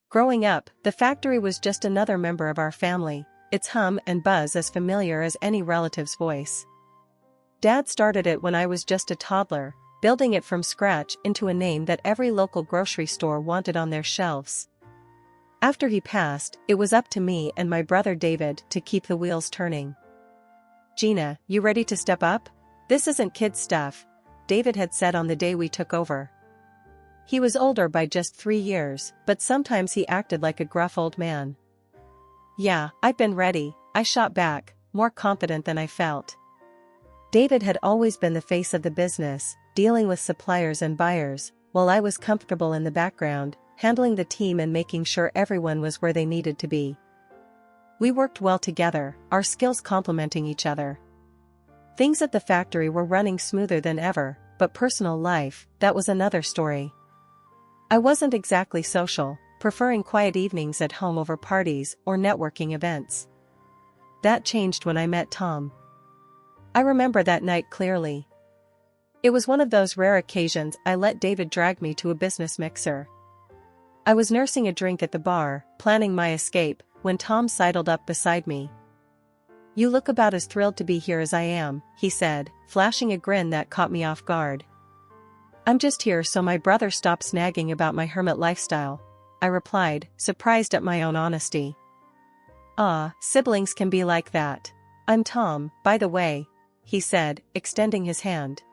Growing up, the factory was just another member of our family, its hum and buzz as familiar as any relative's voice. Dad started it when I was just a toddler, building it from scratch into a name that every local grocery store wanted on their shelves. After he passed, it was up to me and my brother David to keep the wheels turning. "Gina, you ready to step up? This isn't kids' stuff," David had said on the day we took over. He was older by just 3 years, but sometimes he acted like a gruff old man. "Yeah, I've been ready," I shot back, more confident than I felt. David had always been the face of the business, dealing with suppliers and buyers, while I was comfortable in the background, handling the team and making sure everyone was where they needed to be. We worked well together, our skills complementing each other. Things at the factory were running smoother than ever, but personal life, that was another story. I wasn't exactly social, preferring quiet evenings at home over parties or networking events. That changed when I met Tom. I remember that night clearly. It was one of those rare occasions I let David drag me to a business mixer. I was nursing a drink at the bar, planning my escape, when Tom sidled up beside me. "You look about as thrilled to be here as I am," he said, flashing a grin that caught me off guard. "I'm just here so my brother stops nagging about my hermit lifestyle," I replied, surprised at my own honesty. "Ah, siblings can be like that. I'm Tom, by the way," he said, extending his hand.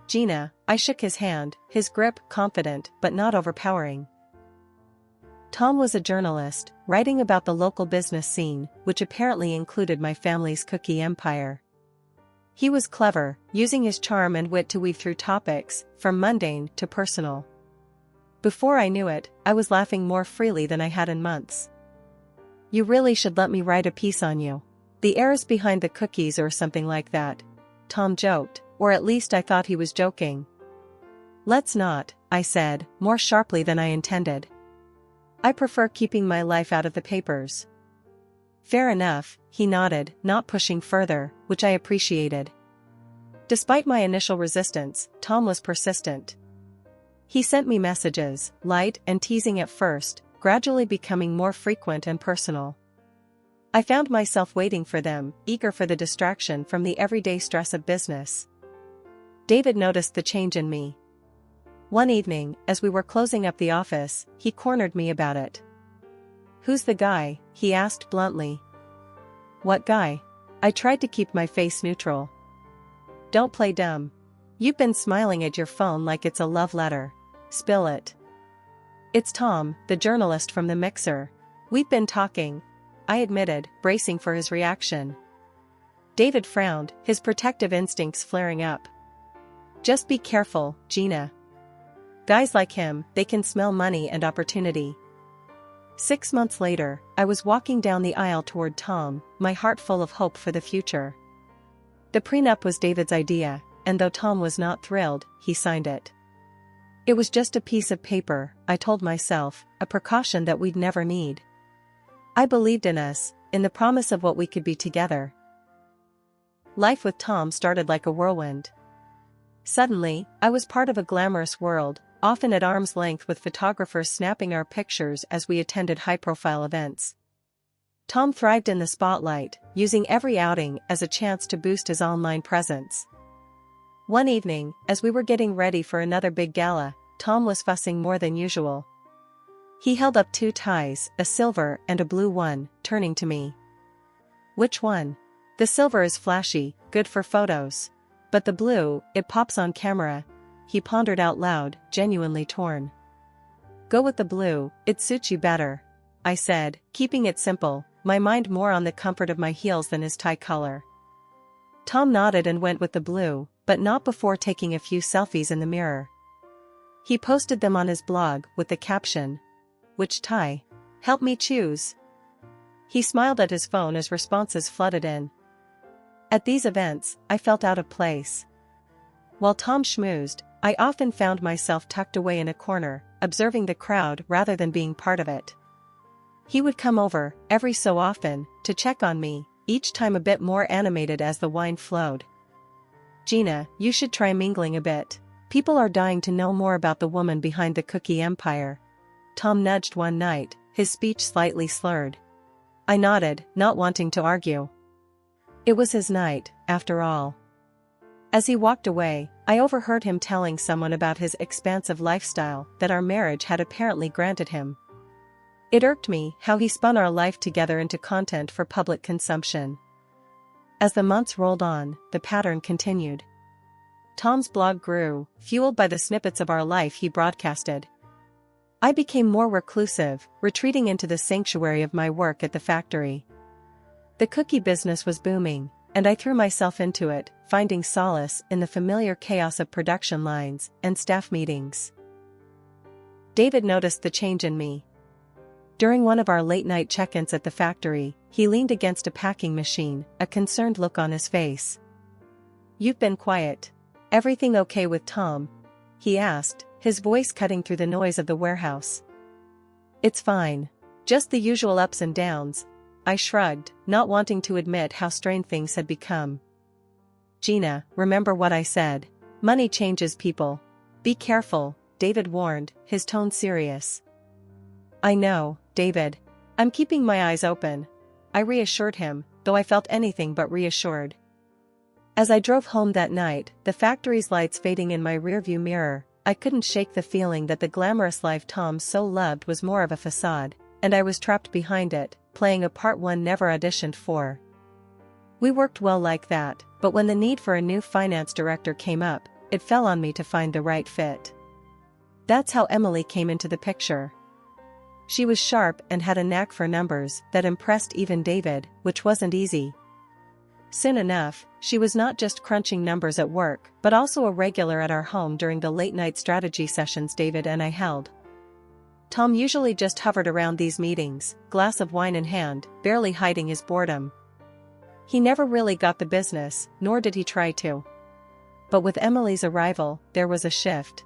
"Gina," I shook his hand, his grip confident but not overpowering. Tom was a journalist, writing about the local business scene, which apparently included my family's cookie empire. He was clever, using his charm and wit to weave through topics, from mundane to personal. Before I knew it, I was laughing more freely than I had in months. "You really should let me write a piece on you. The heirs behind the cookies or something like that," Tom joked, or at least I thought he was joking. "Let's not," I said, more sharply than I intended. "I prefer keeping my life out of the papers." "Fair enough," he nodded, not pushing further, which I appreciated. Despite my initial resistance, Tom was persistent. He sent me messages, light and teasing at first, gradually becoming more frequent and personal. I found myself waiting for them, eager for the distraction from the everyday stress of business. David noticed the change in me. One evening, as we were closing up the office, he cornered me about it. "Who's the guy?" he asked bluntly. "What guy?" I tried to keep my face neutral. "Don't play dumb. You've been smiling at your phone like it's a love letter. Spill it." "It's Tom, the journalist from the mixer. We've been talking," I admitted, bracing for his reaction. David frowned, his protective instincts flaring up. "Just be careful, Gina. Guys like him, they can smell money and opportunity." 6 months later, I was walking down the aisle toward Tom, my heart full of hope for the future. The prenup was David's idea, and though Tom was not thrilled, he signed it. It was just a piece of paper, I told myself, a precaution that we'd never need. I believed in us, in the promise of what we could be together. Life with Tom started like a whirlwind. Suddenly, I was part of a glamorous world, often at arm's length with photographers snapping our pictures as we attended high-profile events. Tom thrived in the spotlight, using every outing as a chance to boost his online presence. One evening, as we were getting ready for another big gala, Tom was fussing more than usual. He held up 2 ties, a silver and a blue one, turning to me. "Which one?" "The silver is flashy, good for photos. But the blue, it pops on camera," he pondered out loud, genuinely torn. "Go with the blue, it suits you better," I said, keeping it simple, my mind more on the comfort of my heels than his tie color. Tom nodded and went with the blue, but not before taking a few selfies in the mirror. He posted them on his blog with the caption, "Which tie? Help me choose." He smiled at his phone as responses flooded in. At these events, I felt out of place. While Tom schmoozed, I often found myself tucked away in a corner, observing the crowd rather than being part of it. He would come over, every so often, to check on me, each time a bit more animated as the wine flowed. "Gina, you should try mingling a bit. People are dying to know more about the woman behind the cookie empire." Tom nudged one night, his speech slightly slurred. I nodded, not wanting to argue. It was his night, after all. As he walked away, I overheard him telling someone about his expansive lifestyle that our marriage had apparently granted him. It irked me how he spun our life together into content for public consumption. As the months rolled on, the pattern continued. Tom's blog grew, fueled by the snippets of our life he broadcasted. I became more reclusive, retreating into the sanctuary of my work at the factory. The cookie business was booming, and I threw myself into it, finding solace in the familiar chaos of production lines and staff meetings. David noticed the change in me. During one of our late-night check-ins at the factory, he leaned against a packing machine, a concerned look on his face. "You've been quiet. Everything okay with Tom?" he asked, his voice cutting through the noise of the warehouse. "It's fine. Just the usual ups and downs," I shrugged, not wanting to admit how strained things had become. "Gina, remember what I said. Money changes people. Be careful," David warned, his tone serious. "I know, David. I'm keeping my eyes open," I reassured him, though I felt anything but reassured. As I drove home that night, the factory's lights fading in my rearview mirror, I couldn't shake the feeling that the glamorous life Tom so loved was more of a facade, and I was trapped behind it, playing a part one never auditioned for. We worked well like that, but when the need for a new finance director came up, it fell on me to find the right fit. That's how Emily came into the picture. She was sharp and had a knack for numbers that impressed even David, which wasn't easy. Soon enough, she was not just crunching numbers at work, but also a regular at our home during the late-night strategy sessions David and I held. Tom usually just hovered around these meetings, glass of wine in hand, barely hiding his boredom. He never really got the business, nor did he try to. But with Emily's arrival, there was a shift.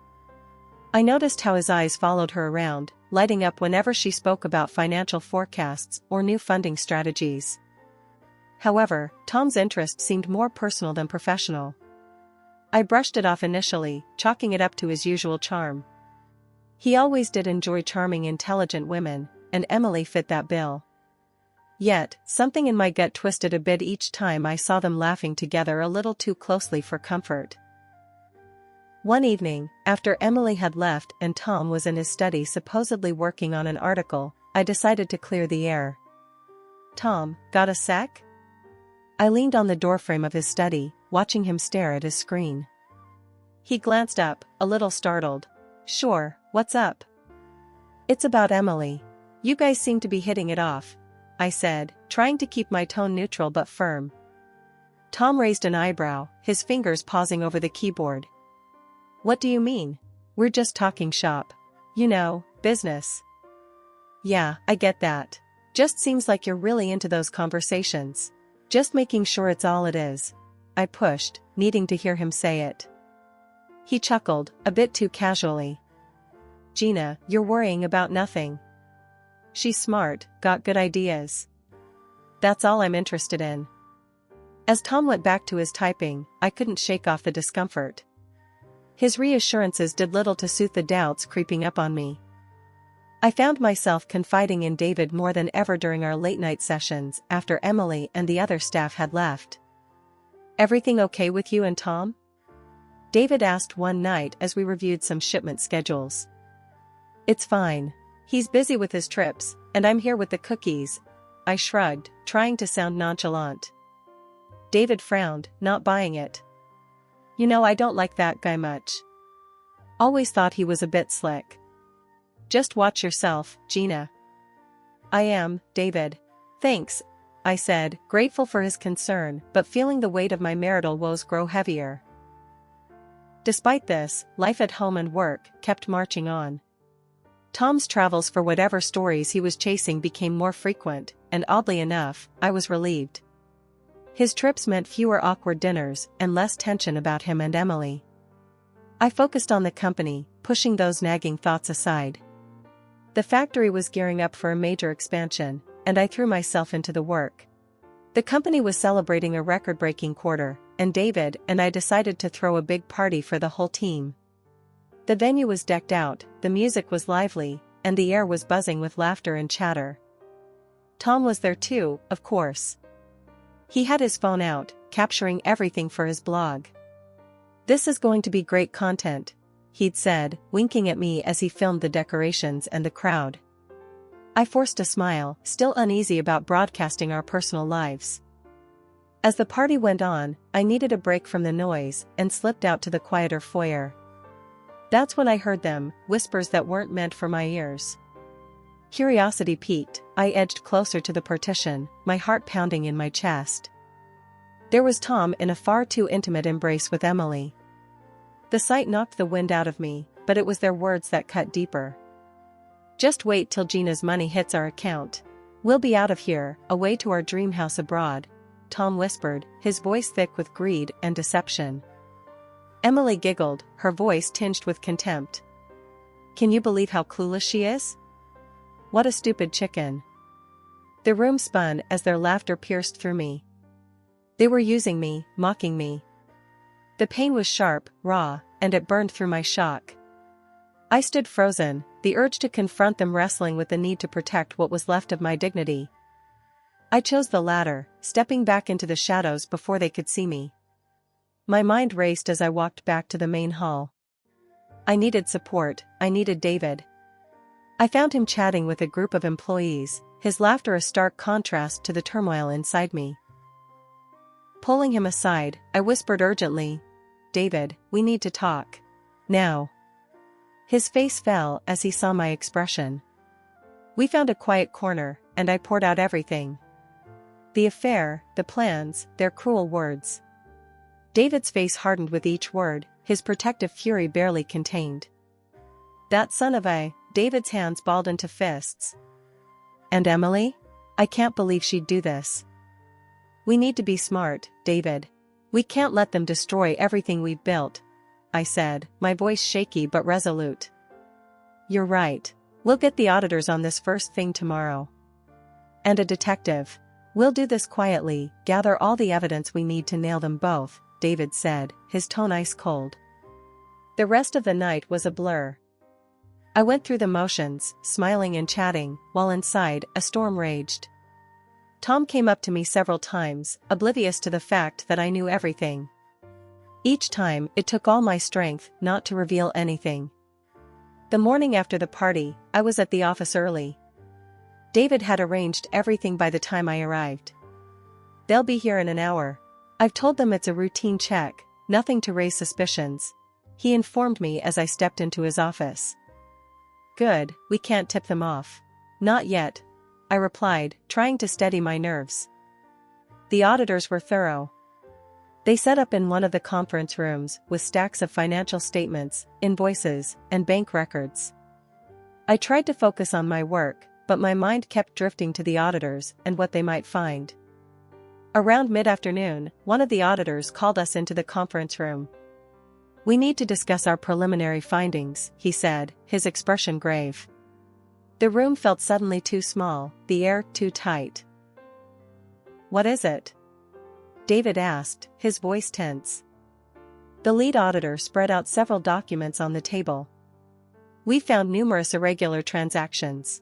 I noticed how his eyes followed her around, lighting up whenever she spoke about financial forecasts or new funding strategies. However, Tom's interest seemed more personal than professional. I brushed it off initially, chalking it up to his usual charm. He always did enjoy charming, intelligent women, and Emily fit that bill. Yet, something in my gut twisted a bit each time I saw them laughing together a little too closely for comfort. One evening, after Emily had left and Tom was in his study supposedly working on an article, I decided to clear the air. "Tom, got a sec?" I leaned on the doorframe of his study, watching him stare at his screen. He glanced up, a little startled. "Sure, what's up?" "It's about Emily. You guys seem to be hitting it off," I said, trying to keep my tone neutral but firm. Tom raised an eyebrow, his fingers pausing over the keyboard. "What do you mean? We're just talking shop. You know, business." "Yeah, I get that. Just seems like you're really into those conversations. Just making sure it's all it is," I pushed, needing to hear him say it. He chuckled, a bit too casually. "Gina, you're worrying about nothing. She's smart, got good ideas. That's all I'm interested in." As Tom went back to his typing, I couldn't shake off the discomfort. His reassurances did little to soothe the doubts creeping up on me. I found myself confiding in David more than ever during our late-night sessions after Emily and the other staff had left. "Everything okay with you and Tom?" David asked one night as we reviewed some shipment schedules. "It's fine. He's busy with his trips, and I'm here with the cookies," I shrugged, trying to sound nonchalant. David frowned, not buying it. "You know, I don't like that guy much. Always thought he was a bit slick." "Just watch yourself, Gina." "I am, David. Thanks," I said, grateful for his concern but feeling the weight of my marital woes grow heavier. Despite this, life at home and work kept marching on. Tom's travels for whatever stories he was chasing became more frequent, and oddly enough, I was relieved. His trips meant fewer awkward dinners and less tension about him and Emily. I focused on the company, pushing those nagging thoughts aside. The factory was gearing up for a major expansion, and I threw myself into the work. The company was celebrating a record-breaking quarter, and David and I decided to throw a big party for the whole team. The venue was decked out, the music was lively, and the air was buzzing with laughter and chatter. Tom was there too, of course. He had his phone out, capturing everything for his blog. "This is going to be great content," he'd said, winking at me as he filmed the decorations and the crowd. I forced a smile, still uneasy about broadcasting our personal lives. As the party went on, I needed a break from the noise and slipped out to the quieter foyer. That's when I heard them, whispers that weren't meant for my ears. Curiosity piqued, I edged closer to the partition, my heart pounding in my chest. There was Tom in a far too intimate embrace with Emily. The sight knocked the wind out of me, but it was their words that cut deeper. "Just wait till Gina's money hits our account. We'll be out of here, away to our dream house abroad," Tom whispered, his voice thick with greed and deception. Emily giggled, her voice tinged with contempt. "Can you believe how clueless she is? What a stupid chicken." The room spun as their laughter pierced through me. They were using me, mocking me. The pain was sharp, raw, and it burned through my shock. I stood frozen, the urge to confront them wrestling with the need to protect what was left of my dignity. I chose the latter, stepping back into the shadows before they could see me. My mind raced as I walked back to the main hall. I needed support, I needed David. I found him chatting with a group of employees, his laughter a stark contrast to the turmoil inside me. Pulling him aside, I whispered urgently, "David, we need to talk. Now." His face fell as he saw my expression. We found a quiet corner, and I poured out everything. The affair, the plans, their cruel words. David's face hardened with each word, his protective fury barely contained. "That son of a..." David's hands balled into fists. "And Emily? I can't believe she'd do this. We need to be smart, David. We can't let them destroy everything we've built," I said, my voice shaky but resolute. "You're right. We'll get the auditors on this first thing tomorrow. And a detective. We'll do this quietly, gather all the evidence we need to nail them both," David said, his tone ice cold. The rest of the night was a blur. I went through the motions, smiling and chatting, while inside, a storm raged. Tom came up to me several times, oblivious to the fact that I knew everything. Each time, it took all my strength not to reveal anything. The morning after the party, I was at the office early. David had arranged everything by the time I arrived. "They'll be here in an hour. I've told them it's a routine check, nothing to raise suspicions," he informed me as I stepped into his office. "Good, we can't tip them off." "Not yet," I replied, trying to steady my nerves. The auditors were thorough. They set up in one of the conference rooms with stacks of financial statements, invoices, and bank records. I tried to focus on my work, but my mind kept drifting to the auditors and what they might find. Around mid-afternoon, one of the auditors called us into the conference room. "We need to discuss our preliminary findings," he said, his expression grave. The room felt suddenly too small, the air too tight. "What is it?" David asked, his voice tense. The lead auditor spread out several documents on the table. "We found numerous irregular transactions.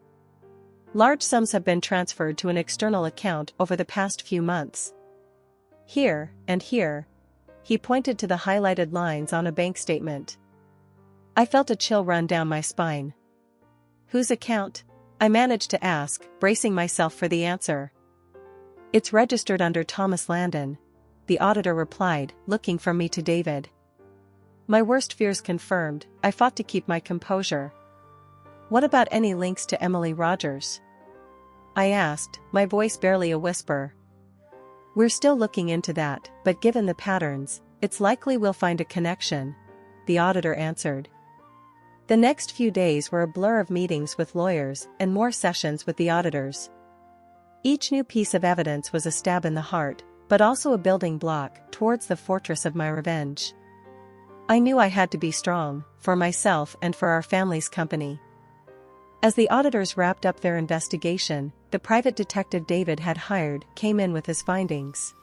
Large sums have been transferred to an external account over the past few months. Here, and here." He pointed to the highlighted lines on a bank statement. I felt a chill run down my spine. "Whose account?" I managed to ask, bracing myself for the answer. "It's registered under Thomas Landon," the auditor replied, looking from me to David. My worst fears confirmed, I fought to keep my composure. "What about any links to Emily Rogers?" I asked, my voice barely a whisper. "We're still looking into that, but given the patterns, it's likely we'll find a connection," the auditor answered. The next few days were a blur of meetings with lawyers and more sessions with the auditors. Each new piece of evidence was a stab in the heart, but also a building block towards the fortress of my revenge. I knew I had to be strong, for myself and for our family's company. As the auditors wrapped up their investigation, the private detective David had hired came in with his findings.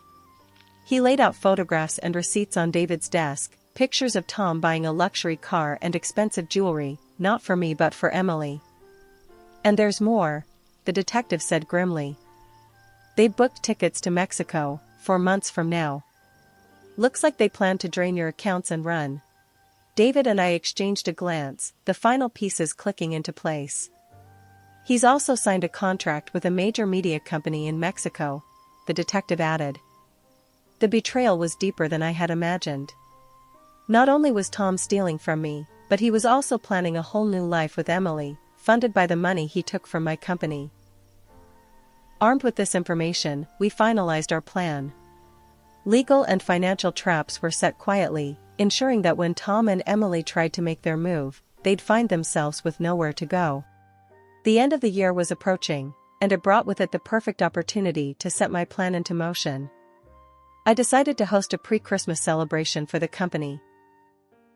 He laid out photographs and receipts on David's desk, pictures of Tom buying a luxury car and expensive jewelry, not for me but for Emily. And there's more, the detective said grimly. They booked tickets to Mexico, 4 months from now. Looks like they plan to drain your accounts and run. David and I exchanged a glance, the final pieces clicking into place. He's also signed a contract with a major media company in Mexico, the detective added. The betrayal was deeper than I had imagined. Not only was Tom stealing from me, but he was also planning a whole new life with Emily, funded by the money he took from my company. Armed with this information, we finalized our plan. Legal and financial traps were set quietly, ensuring that when Tom and Emily tried to make their move, they'd find themselves with nowhere to go. The end of the year was approaching, and it brought with it the perfect opportunity to set my plan into motion. I decided to host a pre-Christmas celebration for the company.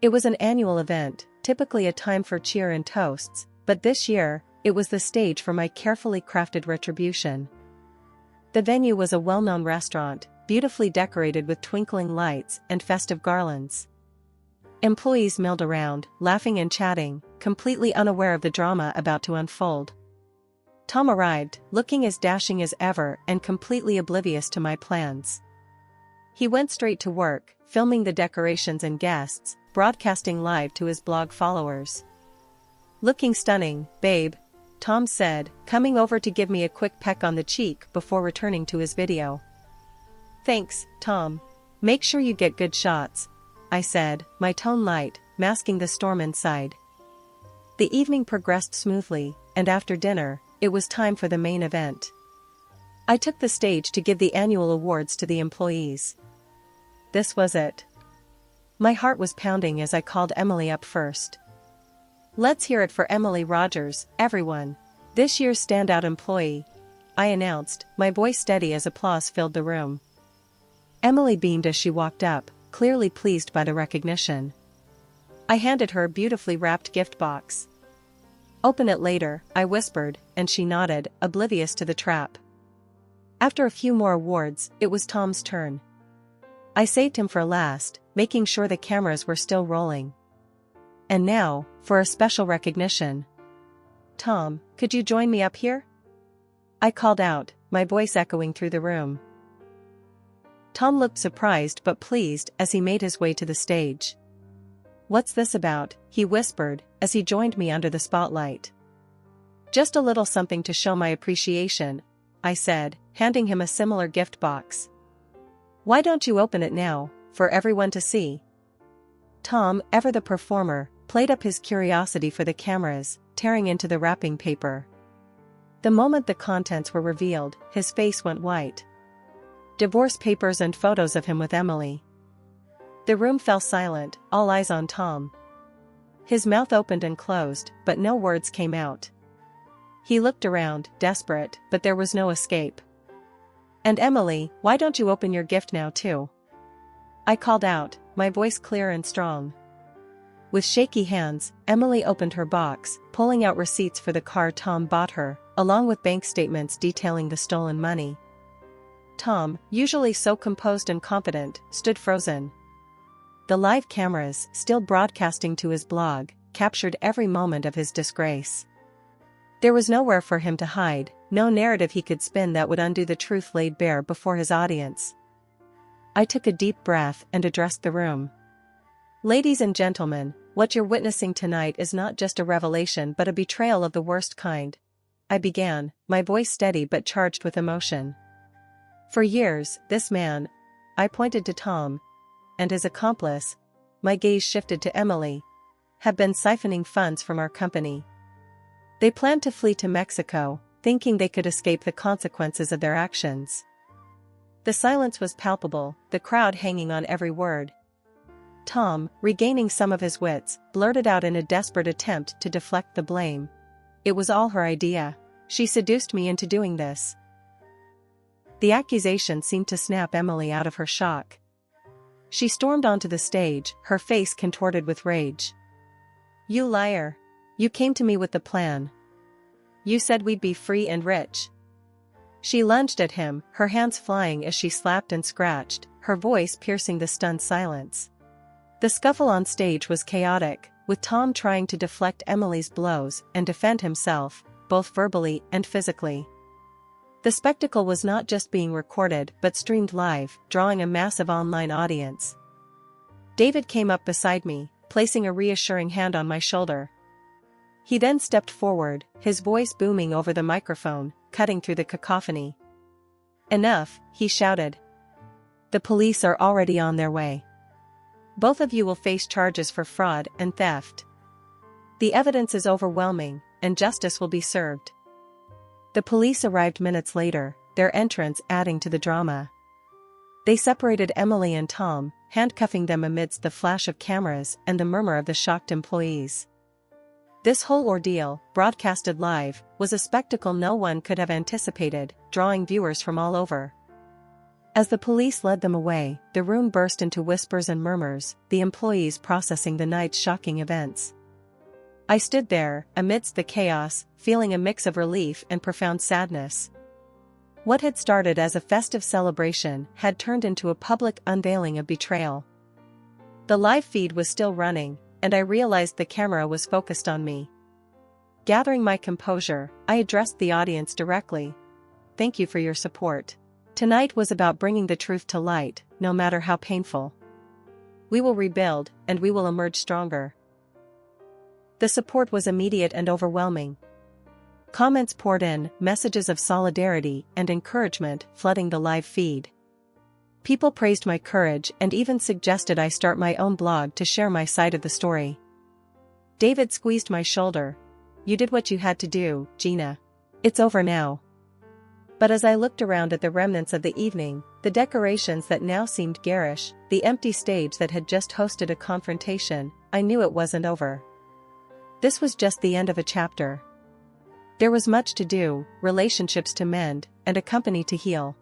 It was an annual event, typically a time for cheer and toasts, but this year, it was the stage for my carefully crafted retribution. The venue was a well-known restaurant, beautifully decorated with twinkling lights and festive garlands. Employees milled around, laughing and chatting, completely unaware of the drama about to unfold. Tom arrived, looking as dashing as ever and completely oblivious to my plans. He went straight to work, filming the decorations and guests, broadcasting live to his blog followers. Looking stunning, babe, Tom said, coming over to give me a quick peck on the cheek before returning to his video. Thanks, Tom. Make sure you get good shots, I said, my tone light, masking the storm inside. The evening progressed smoothly, and after dinner, it was time for the main event. I took the stage to give the annual awards to the employees. This was it. My heart was pounding as I called Emily up first. Let's hear it for Emily Rogers, everyone. This year's standout employee, I announced, my voice steady as applause filled the room. Emily beamed as she walked up, clearly pleased by the recognition. I handed her a beautifully wrapped gift box. Open it later, I whispered, and she nodded, oblivious to the trap. After a few more awards, it was Tom's turn. I saved him for last, making sure the cameras were still rolling. And now, for a special recognition. Tom, could you join me up here? I called out, my voice echoing through the room. Tom looked surprised but pleased as he made his way to the stage. What's this about? He whispered, as he joined me under the spotlight. Just a little something to show my appreciation, I said, handing him a similar gift box. Why don't you open it now, for everyone to see? Tom, ever the performer, played up his curiosity for the cameras, tearing into the wrapping paper. The moment the contents were revealed, his face went white. Divorce papers and photos of him with Emily. The room fell silent, all eyes on Tom. His mouth opened and closed, but no words came out. He looked around, desperate, but there was no escape. And Emily, why don't you open your gift now too? I called out, my voice clear and strong. With shaky hands, Emily opened her box, pulling out receipts for the car Tom bought her, along with bank statements detailing the stolen money. Tom, usually so composed and confident, stood frozen. The live cameras, still broadcasting to his blog, captured every moment of his disgrace. There was nowhere for him to hide, no narrative he could spin that would undo the truth laid bare before his audience. I took a deep breath and addressed the room. Ladies and gentlemen, what you're witnessing tonight is not just a revelation but a betrayal of the worst kind. I began, my voice steady but charged with emotion. For years, this man, I pointed to Tom, and his accomplice, my gaze shifted to Emily, have been siphoning funds from our company. They planned to flee to Mexico, thinking they could escape the consequences of their actions. The silence was palpable, the crowd hanging on every word. Tom, regaining some of his wits, blurted out in a desperate attempt to deflect the blame. It was all her idea. She seduced me into doing this. The accusation seemed to snap Emily out of her shock. She stormed onto the stage, her face contorted with rage. You liar! You came to me with the plan. You said we'd be free and rich. She lunged at him, her hands flying as she slapped and scratched, her voice piercing the stunned silence. The scuffle on stage was chaotic, with Tom trying to deflect Emily's blows and defend himself, both verbally and physically. The spectacle was not just being recorded but streamed live, drawing a massive online audience. David came up beside me, placing a reassuring hand on my shoulder. He then stepped forward, his voice booming over the microphone, cutting through the cacophony. "Enough," he shouted. "The police are already on their way. Both of you will face charges for fraud and theft. The evidence is overwhelming, and justice will be served." The police arrived minutes later, their entrance adding to the drama. They separated Emily and Tom, handcuffing them amidst the flash of cameras and the murmur of the shocked employees. This whole ordeal, broadcasted live, was a spectacle no one could have anticipated, drawing viewers from all over. As the police led them away, the room burst into whispers and murmurs, the employees processing the night's shocking events. I stood there, amidst the chaos, feeling a mix of relief and profound sadness. What had started as a festive celebration had turned into a public unveiling of betrayal. The live feed was still running, and I realized the camera was focused on me. Gathering my composure, I addressed the audience directly. "Thank you for your support. Tonight was about bringing the truth to light, no matter how painful. We will rebuild, and we will emerge stronger." The support was immediate and overwhelming. Comments poured in, messages of solidarity and encouragement flooding the live feed. People praised my courage and even suggested I start my own blog to share my side of the story. David squeezed my shoulder. "You did what you had to do, Gina. It's over now." But as I looked around at the remnants of the evening, the decorations that now seemed garish, the empty stage that had just hosted a confrontation, I knew it wasn't over. This was just the end of a chapter. There was much to do, relationships to mend, and a company to heal.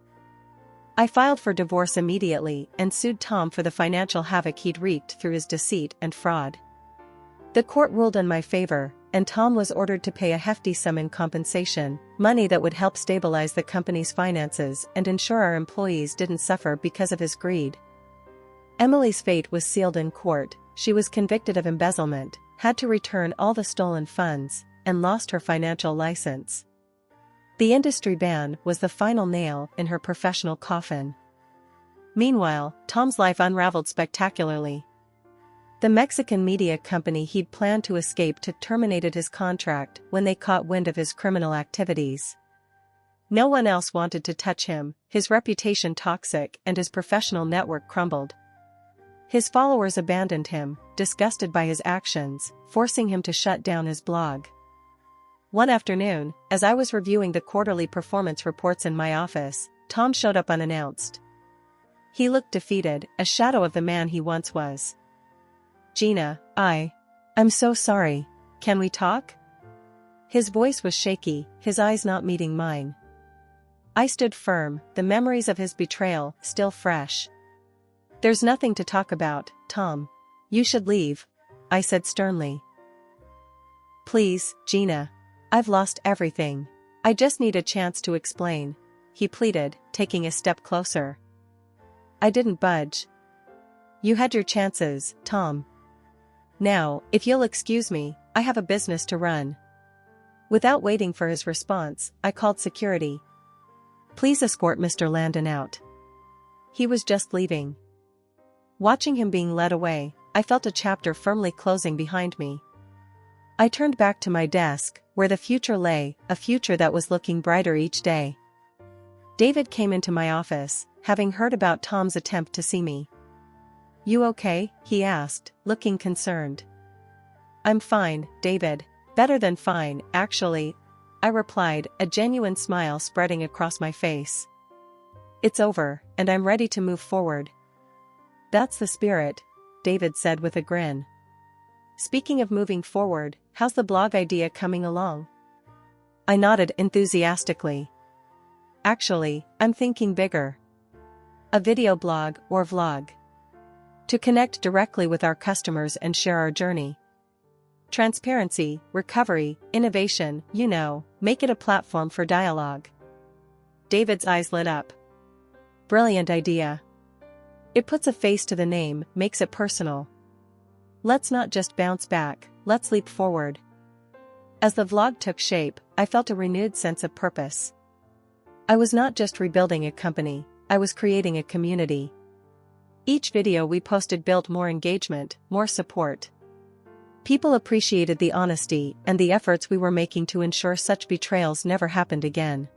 I filed for divorce immediately and sued Tom for the financial havoc he'd wreaked through his deceit and fraud. The court ruled in my favor, and Tom was ordered to pay a hefty sum in compensation, money that would help stabilize the company's finances and ensure our employees didn't suffer because of his greed. Emily's fate was sealed in court. She was convicted of embezzlement, had to return all the stolen funds, and lost her financial license. The industry ban was the final nail in her professional coffin. Meanwhile, Tom's life unraveled spectacularly. The Mexican media company he'd planned to escape to terminated his contract when they caught wind of his criminal activities. No one else wanted to touch him, his reputation toxic and his professional network crumbled. His followers abandoned him, disgusted by his actions, forcing him to shut down his blog. One afternoon, as I was reviewing the quarterly performance reports in my office, Tom showed up unannounced. He looked defeated, a shadow of the man he once was. "Gina, I'm so sorry. Can we talk?" His voice was shaky, his eyes not meeting mine. I stood firm, the memories of his betrayal still fresh. "There's nothing to talk about, Tom. You should leave," I said sternly. "Please, Gina. I've lost everything. I just need a chance to explain," he pleaded, taking a step closer. I didn't budge. "You had your chances, Tom. Now, if you'll excuse me, I have a business to run." Without waiting for his response, I called security. "Please escort Mr. Landon out." He was just leaving. Watching him being led away, I felt a chapter firmly closing behind me. I turned back to my desk, where the future lay, a future that was looking brighter each day. David came into my office, having heard about Tom's attempt to see me. "You okay?" he asked, looking concerned. "I'm fine, David. Better than fine, actually," I replied, a genuine smile spreading across my face. "It's over, and I'm ready to move forward." "That's the spirit," David said with a grin. "Speaking of moving forward, how's the blog idea coming along?" I nodded enthusiastically. "Actually, I'm thinking bigger. A video blog or vlog. To connect directly with our customers and share our journey. Transparency, recovery, innovation, make it a platform for dialogue." David's eyes lit up. "Brilliant idea. It puts a face to the name, makes it personal. Let's not just bounce back, let's leap forward." As the vlog took shape, I felt a renewed sense of purpose. I was not just rebuilding a company, I was creating a community. Each video we posted built more engagement, more support. People appreciated the honesty and the efforts we were making to ensure such betrayals never happened again.